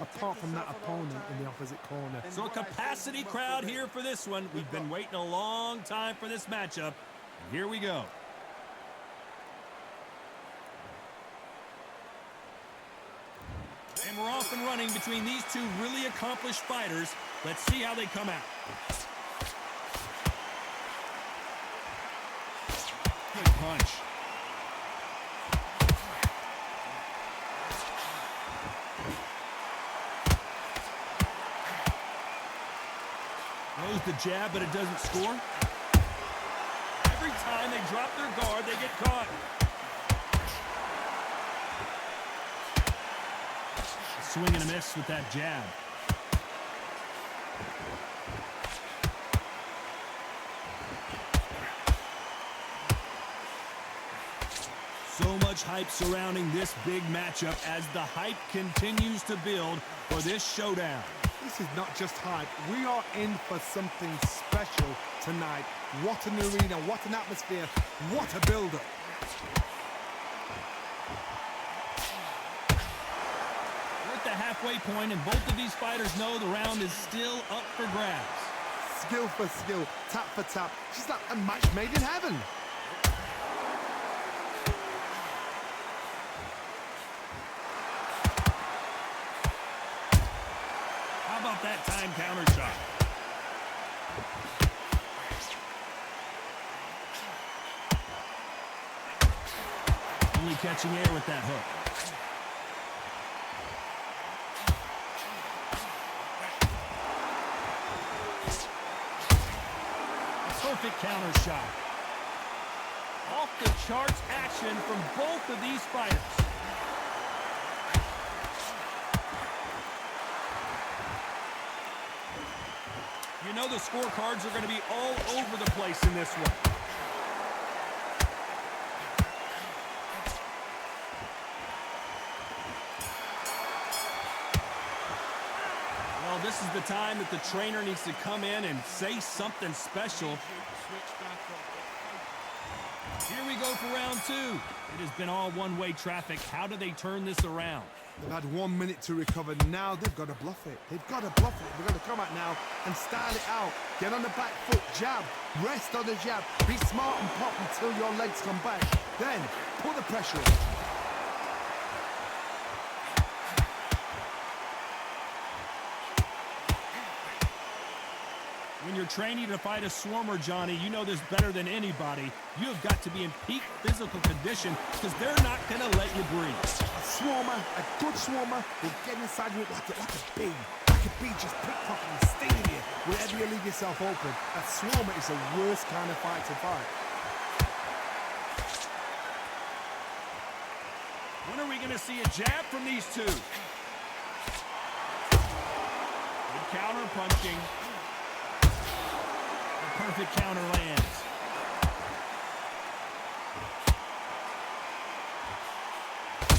apart from that opponent in the opposite corner. So a capacity crowd here for this one. We've been waiting a long time for this matchup. And here we go. And we're off and running between these two really accomplished fighters. Let's see how they come out. Good punch. Throws the jab, but it doesn't score. Every time they drop their guard, they get caught. Swing and a miss with that jab. So much hype surrounding this big matchup as the hype continues to build for this showdown. This is not just hype. We are in for something special tonight. What an arena, what an atmosphere, what a build-up. We're at the halfway point, and both of these fighters know the round is still up for grabs. Skill for skill, tap for tap. She's like a match made in heaven. How about that time counter shot? Only catching air with that hook. Perfect counter shot. Off the charts action from both of these fighters. You know the scorecards are going to be all over the place in this one. Well, this is the time that the trainer needs to come in and say something special. Here we go for round two. It has been all one-way traffic. How do they turn this around? They've had 1 minute to recover. Now they've got to bluff it. They've got to bluff it. They've got to come out now and style it out. Get on the back foot, jab, rest on the jab. Be smart and pop until your legs come back. Then put the pressure on. When you're training to fight a swarmer, Johnny, you know this better than anybody. You have got to be in peak physical condition because they're not going to let you breathe. A swarmer, a good swarmer, will get inside you like a bee. Like a bee just pickpocketing, stinging you wherever you leave yourself open. A swarmer is the worst kind of fight to fight. When are we going to see a jab from these two? Good counter punching. Perfect counter lands.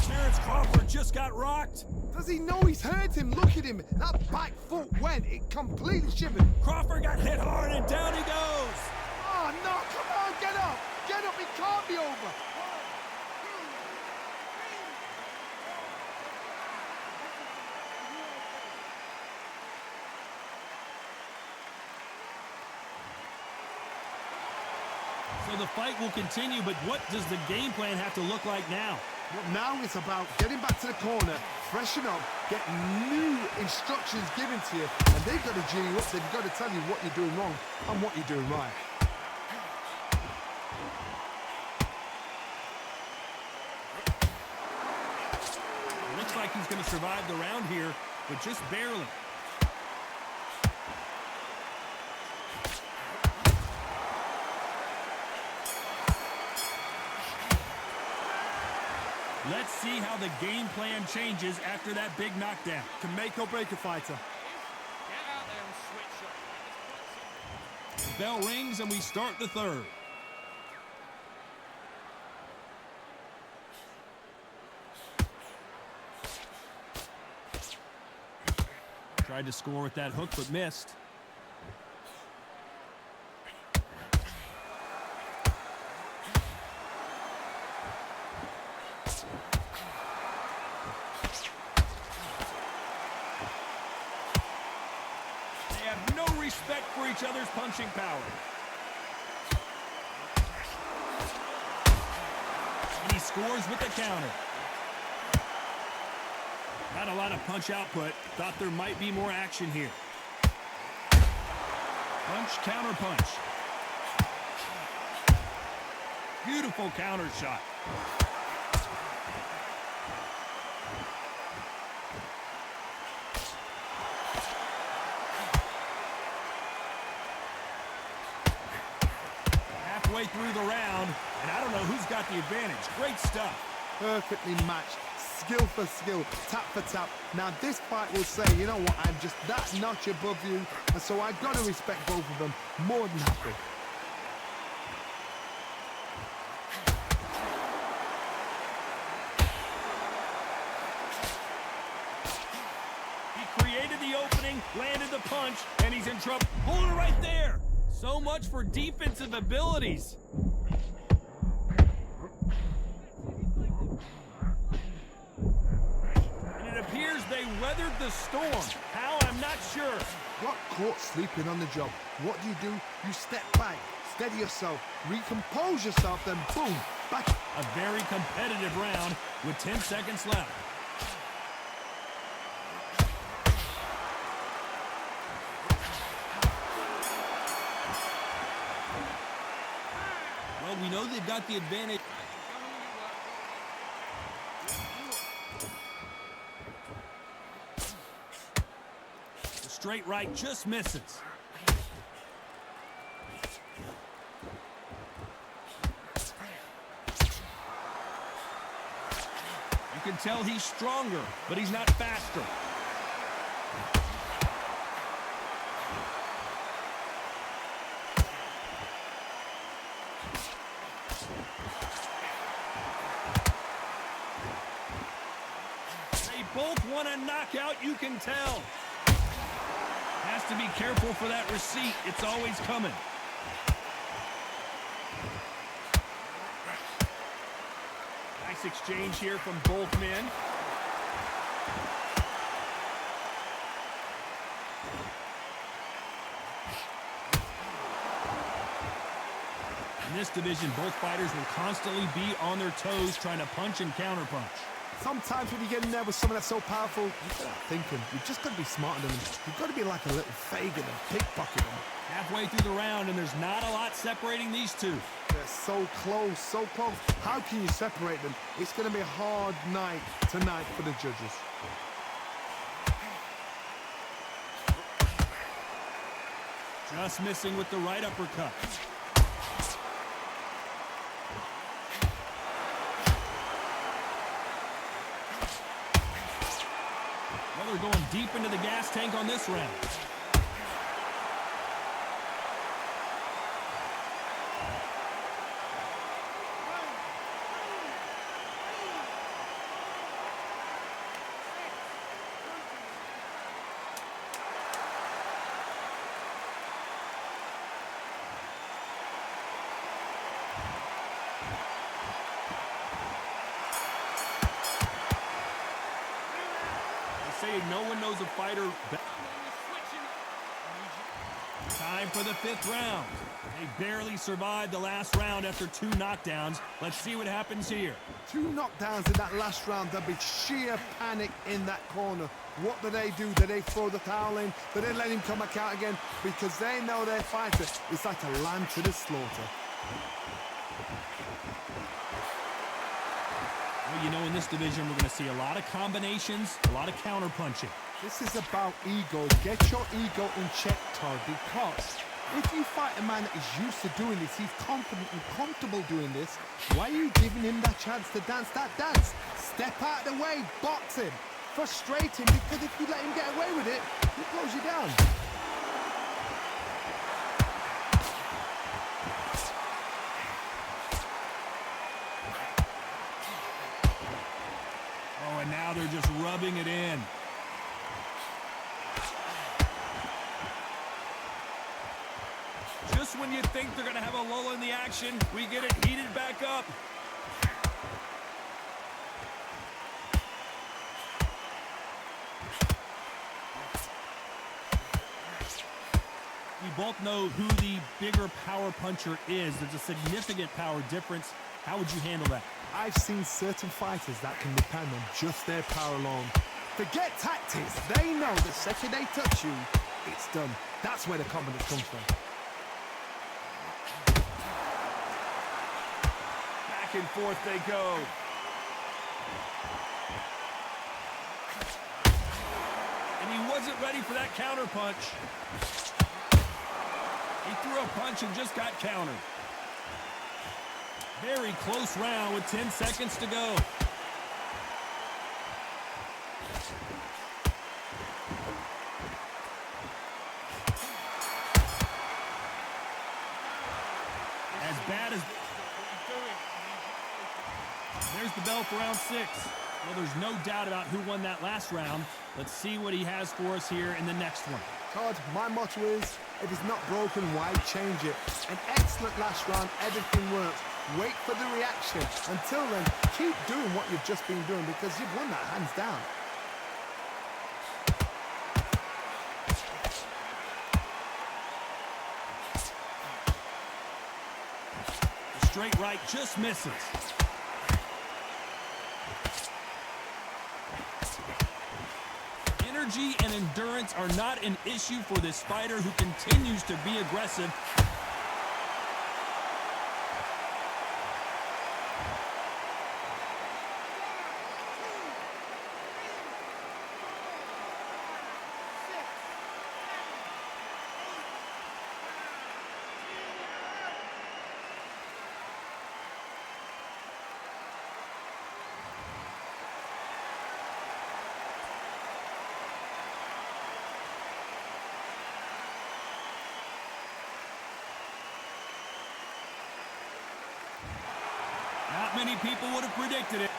Terrance Crawford just got rocked. Does he know he's hurt him? Look at him. That back foot went. It completely shivered. Crawford got hit hard and down he goes. Oh, no. Come on. Get up. Get up. It can't be over. So the fight will continue, but what does the game plan have to look like now? Well, now it's about getting back to the corner, freshen up, get new instructions given to you, and they've got to G you up. They've got to tell you what you're doing wrong and what you're doing right. Looks like he's going to survive the round here, but just barely. Let's see how the game plan changes after that big knockdown. Can make or break a fighter. Get out there and switch up. Bell rings and we start the third. Tried to score with that hook but missed. respect for each other's punching power. And he scores with the counter. Not a lot of punch output. Thought there might be more action here. Punch, counter punch. Beautiful counter shot. Halfway through the round, and I don't know who's got the advantage. Great stuff. Perfectly matched. Skill for skill, tap for tap. Now this fight will say, you know what, I'm just that notch above you, and so I've got to respect both of them more than happy. He created the opening, landed the punch, and he's in trouble. Hold it right there. So much for defensive abilities. They weathered the storm. How? I'm not sure. Got caught sleeping on the job. What do? You step back, steady yourself, recompose yourself, then boom, back. A very competitive round with 10 seconds left. Well, we know they've got the advantage. Straight right just misses. You can tell he's stronger, but he's not faster. They both want a knockout, you can tell. Has to be careful for that receipt. It's always coming. Nice exchange here from both men. In this division, both fighters will constantly be on their toes trying to punch and counterpunch. Sometimes when you get in there with someone that's so powerful, you're not thinking. You've just got to be smarter than them. You've got to be like a little Fagin and pickpocket them. Halfway through the round, and there's not a lot separating these two. They're so close, so close. How can you separate them? It's going to be a hard night tonight for the judges. Just missing with the right uppercut. Well, they're going deep into the gas tank on this round. No one knows a fighter better. Time for the 5th round. They barely survived the last round after 2 knockdowns. Let's see what happens here. 2 knockdowns in that last round. There'll be sheer panic in that corner. What do? Do they throw the towel in? Do they let him come back out again? Because they know their fighter is like a lamb to the slaughter. Well, you know, in this division, we're going to see a lot of combinations, a lot of counter-punching. This is about ego. Get your ego in check, Todd, because if you fight a man that is used to doing this, he's confident and comfortable doing this, why are you giving him that chance to dance that dance? Step out of the way, box him, frustrate him, because if you let him get away with it, he close you down. Oh, and now they're just rubbing it in. Just when you think they're going to have a lull in the action, we get it heated back up. We both know who the bigger power puncher is. There's a significant power difference. How would you handle that? I've seen certain fighters that can depend on just their power alone. Forget tactics. They know the second they touch you, it's done. That's where the confidence comes from. Back and forth they go. And he wasn't ready for that counter punch. He threw a punch and just got countered. Very close round with 10 seconds to go. As bad as... There's the bell for round 6. Well, there's no doubt about who won that last round. Let's see what he has for us here in the next one. Todd, my motto is, if it's not broken, why change it? An excellent last round, everything works. Wait for the reaction. Until then, keep doing what you've just been doing because you've won that hands down. The straight right just misses. Energy and endurance are not an issue for this fighter who continues to be aggressive. Not many people would have predicted it.